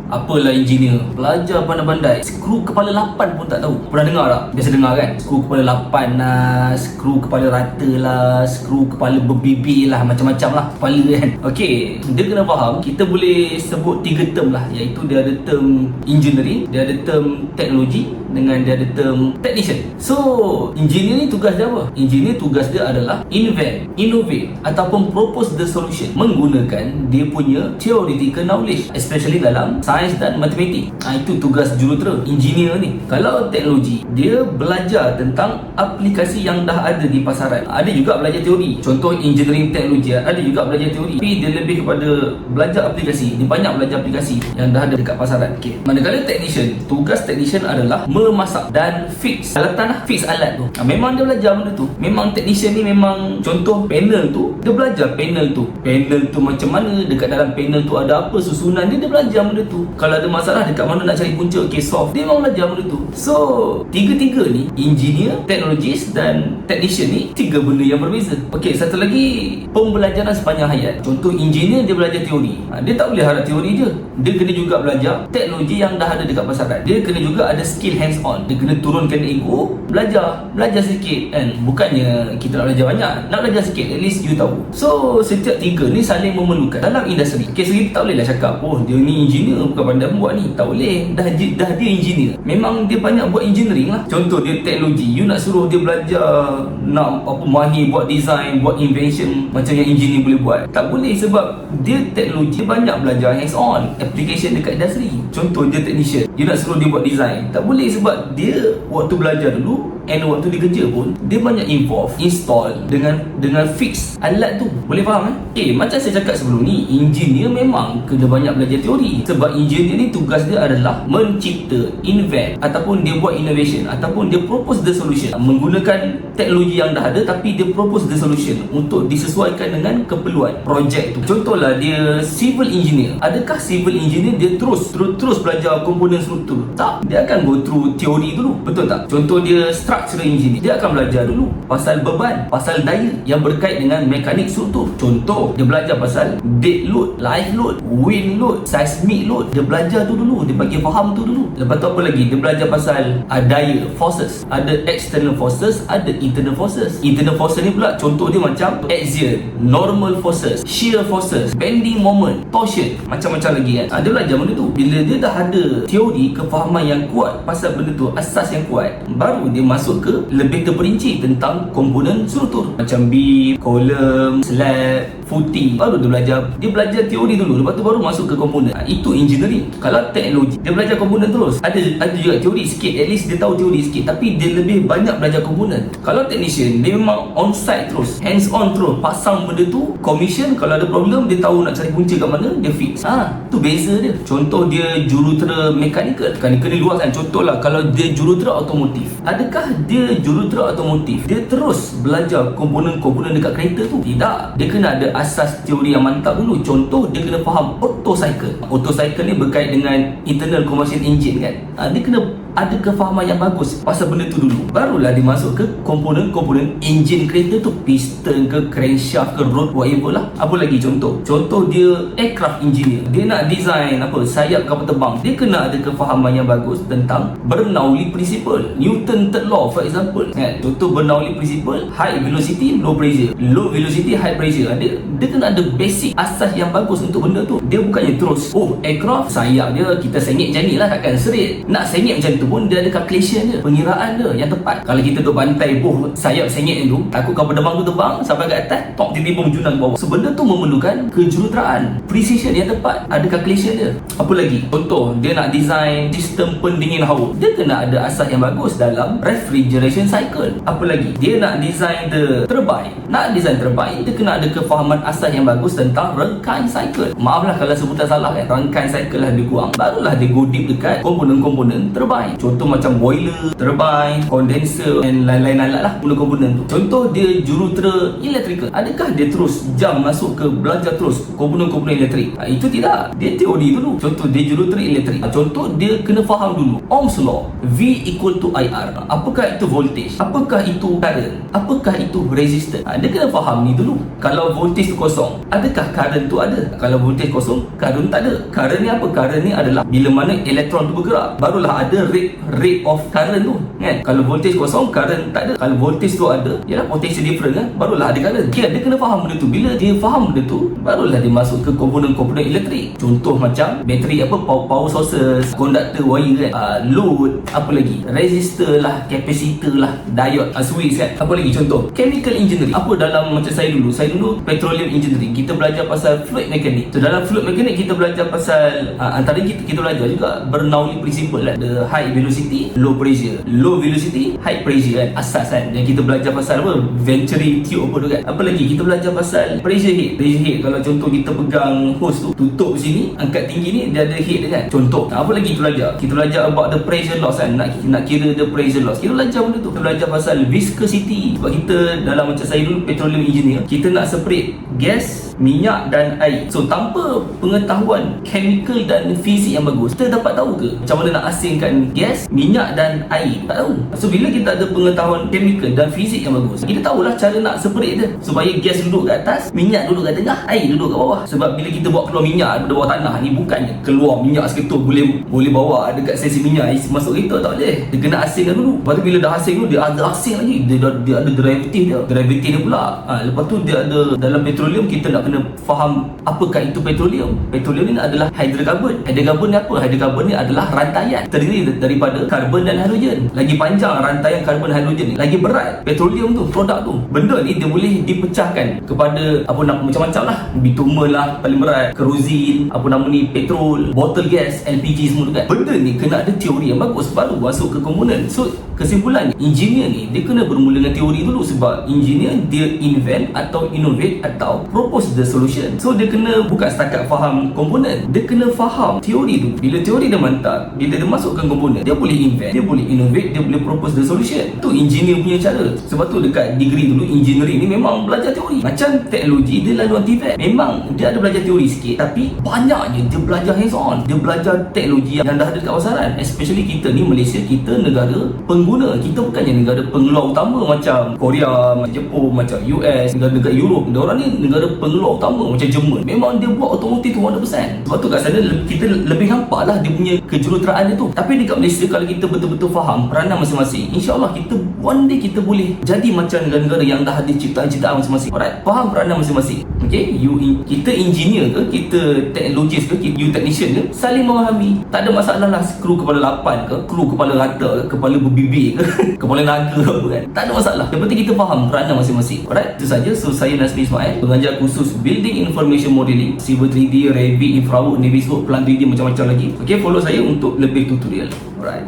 Apalah engineer, belajar pandai-pandai, skru kepala 8 pun tak tahu. Pernah dengar tak? Biasa dengar kan? Skru kepala 8 lah, skru kepala rata lah, skru kepala berbibir lah, macam-macam lah kepala kan. Okey, dia kena faham, kita boleh sebut 3 term lah, iaitu dia ada term engineering, dia ada term teknologi, dengan dia ada term technician. So, engineer ni tugas dia apa? Engineer tugas dia adalah invent, innovate ataupun propose the solution menggunakan dia punya theoretical knowledge, especially dalam sains dan matematik. Itu tugas jurutera engineer ni. Kalau teknologi, dia belajar tentang aplikasi yang dah ada di pasaran. Ada juga belajar teori. Contoh engineering teknologi, ada juga belajar teori, tapi dia lebih kepada belajar aplikasi. Dia banyak belajar aplikasi yang dah ada dekat pasaran. Okay. Manakala technician, tugas technician adalah memasak dan fix alatan lah, fix alat tu. Memang dia belajar benda tu. Memang technician ni memang, contoh panel tu, dia belajar panel tu macam mana, dekat dalam panel tu ada apa, susunan dia belajar benda tu. Kalau ada masalah dekat mana nak cari punca, okay, solve, dia memang belajar benda tu. So, tiga-tiga ni, engineer, technologist dan technician ni, 3 benda yang berbeza. Okay, satu lagi, pembelajaran sepanjang hayat. Contoh engineer, dia belajar teori. Dia tak boleh harap teori je, dia kena juga belajar teknologi yang dah ada dekat pasaran. Dia kena juga ada skill hands on. Dia kena turunkan ego, belajar sikit kan. Bukannya kita nak belajar banyak, nak belajar sikit, at least you tahu. So, setiap 3 ni saling memerlukan dalam industri. Okay, so kita tak boleh lah cakap, oh dia ni engineer bukan pandai buat ni. Tak boleh, dah dia engineer, memang dia banyak buat engineering lah. Contoh dia teknologi, you nak suruh dia belajar, nak apa, mahir buat design, buat invention macam yang engineer boleh buat, tak boleh. Sebab dia teknologi, banyak belajar hands on application dekat industri. Contoh dia technician, you nak suruh dia buat design, tak boleh. Sebab dia waktu belajar dulu and waktu dia kerja pun, dia banyak involve, install dengan fix alat tu. Boleh faham kan? Okay, macam saya cakap sebelum ni, engineer memang kena banyak belajar teori. Sebab engineer ni tugas dia adalah mencipta, invent, ataupun dia buat innovation, ataupun dia propose the solution menggunakan teknologi yang dah ada, tapi dia propose the solution untuk disesuaikan dengan keperluan projek tu. Contohlah dia civil engineer. Adakah civil engineer dia terus belajar komponen struktur? Tak, dia akan go through teori dulu, betul tak? Contoh dia structural engineer, dia akan belajar dulu pasal beban, pasal daya yang berkait dengan mekanik struktur. Contoh dia belajar pasal dead load, live load, wind load, seismic load. Dia belajar tu dulu, dia bagi faham tu dulu. Lepas tu apa lagi? Dia belajar pasal daya, forces. Ada external forces, ada internal forces. Internal forces ni pula contoh dia macam axial, normal forces, shear forces, bending moment, torsion, macam-macam lagi kan. Dia belajar benda tu. Bila dia dah ada teori, kefahaman yang kuat pasal benda tu, asas yang kuat, baru dia masuk ke lebih terperinci tentang komponen struktur macam beam, column, slab, footing. Baru dia belajar teori dulu, lepas tu baru masuk ke komponen. Itu engineering. Kalau teknologi, dia belajar komponen terus. Ada juga teori sikit, at least dia tahu teori sikit, tapi dia lebih banyak belajar komponen. Kalau technician, dia memang on site terus, hands on terus, pasang benda tu, commission. Kalau ada problem, dia tahu nak cari punca kat mana, dia fix. Tu beza dia. Contoh dia jurutera mechanical ni luas kan. Contohlah kalau dia jurutera otomotif, adakah dia jurutera otomotif dia terus belajar komponen-komponen dekat kereta tu? Tidak. Dia kena ada asas teori yang mantap dulu. Contoh dia kena faham auto cycle ni berkait dengan internal combustion engine kan. Dia kena ada kefahaman yang bagus pasal benda tu dulu, barulah dia masuk ke komponen-komponen engine kereta tu, piston ke, crankshaft ke, rod, whatever lah. Apa lagi contoh dia aircraft engineer, dia nak design apa, sayap kapal terbang, dia kena ada kefahaman yang bagus tentang Bernoulli principle, Newton third law for example kan. Contoh Bernoulli principle, high velocity, low pressure, low velocity, high pressure. Dia kena ada basic asas yang bagus untuk benda tu. Dia bukannya terus, aircraft sayap dia kita sengit macam ni lah, takkan straight. Nak sengit macam tu pun dia ada calculation dia, pengiraan dia yang tepat. Kalau kita duduk bantai, sayap sengit tu, takut kapal terbang tu terbang sampai ke atas, tiba-tiba menjunang ke bawah. So benda tu memerlukan kejuruteraan, precision yang tepat, ada calculation dia. Apa lagi? Contoh dia nak design sistem pendingin hawa, dia kena ada asas yang bagus dalam refrigeration cycle. Apa lagi? Dia nak design design turbine, dia kena ada kefahaman asas yang bagus tentang rangkaian cycle. Maaflah kalau sebutan salah kan, rangkaian cycle lah lebih kurang, barulah dia go deep dekat komponen-komponen turbine. Contoh macam boiler, turbine, condenser dan lain-lain alat lah, komponen-komponen tu. Contoh dia jurutera electrical, adakah dia terus jump masuk ke belajar terus komponen-komponen elektrik? Itu tidak. Dia teori dulu. Contoh dia jurutera elektrik, contoh dia kena faham dulu Ohm's law, V equal to IR. Apakah Apakah itu voltage? Apakah itu current? Apakah itu resistance? Dia kena faham ni dulu. Kalau voltage tu kosong, adakah current tu ada? Kalau voltage kosong, current tak ada. Current ni apa? Current ni adalah bila mana elektron tu bergerak, barulah ada rate of current tu, kan? Kalau voltage kosong, current tak ada. Kalau voltage tu ada, ialah potential difference, kan? Barulah ada current. Okay, dia kena faham benda tu. Bila dia faham benda tu, barulah dia masuk ke komponen-komponen elektrik. Contoh macam bateri, power sources, conductor, wire, kan? Load, apa lagi? Resistor lah, capacitor lah, diode, switch, kan? Apa lagi? Contoh chemical engineering. Apa dalam macam saya dulu petroleum engineering, kita belajar pasal fluid mechanics. So dalam fluid mechanics kita belajar pasal antara kita belajar juga Bernoulli principle, kan? The high velocity, low pressure, low velocity, high pressure, kan? Asas, kan? Yang kita belajar pasal apa? Venturi tube apa tu, kan? Apa lagi? Kita belajar pasal pressure head. Kalau contoh kita pegang hose tu, tutup sini, angkat tinggi ni, dia ada head, kan? Contoh. Apa lagi kita belajar? Kita belajar about the pressure loss, kan? Nak kira the pressure loss. Kita belajar benda tu. Kita belajar pasal viscosity. Sebab kita dalam macam saya dulu petroleum engineer, kita nak separate gas, minyak dan air. So tanpa pengetahuan chemical dan fizik yang bagus, kita dapat tahu ke macam mana nak asingkan gas, minyak dan air? Tak tahu. So bila kita ada pengetahuan chemical dan fizik yang bagus, kita tahulah cara nak separate dia, supaya gas duduk kat atas, minyak duduk kat tengah, air duduk kat bawah. Sebab bila kita buat keluar minyak daripada bawah tanah ni, bukannya keluar minyak seketul boleh bawa dekat sesi minyak masuk kereta, tak boleh. Dia kena asingkan dulu. Lepas tu bila dah asing dulu, dia ada asing lagi, dia ada derivative dia pula. Lepas tu dia ada dalam petroleum, kita nak kena faham apakah itu petroleum. Petroleum ni adalah hydrocarbon. Hydrocarbon ni apa? Hydrocarbon ni adalah rantaian terdiri daripada karbon dan hidrogen. Lagi panjang rantaian karbon dan hidrogen ni, lagi berat petroleum tu, produk tu. Benda ni dia boleh dipecahkan kepada macam-macam lah. Bitumen lah paling berat, kerosin, petrol, bottle gas, LPG semua tu, kan? Benda ni kena ada teori yang bagus baru masuk ke komponen. So kesimpulannya, engineer ni dia kena bermula dengan teori dulu. Sebab engineer dia invent atau innovate atau propose the solution. So dia kena bukan setakat faham komponen, dia kena faham teori tu. Bila teori dia mantap, bila dia masukkan komponen, dia boleh invent, dia boleh innovate, dia boleh propose the solution. Tu engineer punya cara. Sebab tu dekat degree dulu, engineering ni memang belajar teori. Macam teknologi, dia laluan TVET, memang dia ada belajar teori sikit, tapi banyaknya dia belajar hands on. Dia belajar teknologi yang dah ada dekat pasaran. Especially kita ni Malaysia, kita negara pengguna. Kita bukannya negara pengeluar utama macam Korea, macam Jepun, macam US, negara-negara Europe. Diorang ni negara pengeluar utama macam Jerman. Memang dia buat otomotif tu 100%. Sebab tu kat sana kita lebih nampak lah dia punya kejuruteraan dia tu. Tapi dekat Malaysia, kalau kita betul-betul faham peranan masing-masing, InsyaAllah kita one day kita boleh jadi macam negara-negara yang dah ada ciptaan-ciptaan masing-masing. Alright, faham peranan masing-masing. Okay, kita engineer ke, kita teknologis ke, you technician ke, saling memahami. Tak ada masalah lah skru kepala 8 ke, skru kepala rata ke, kepala berbibir ke, kepala naga ke, kan? Tak ada masalah. Yang penting kita faham peranan masing-masing. Alright, itu saja. So saya Nasmi Ismail, pengajar khusus Building Information Modeling, Civil 3D, Revit, Infrawork, Naviswork, Plan 3D, macam-macam lagi. Okay, follow saya untuk lebih tutorial. Alright.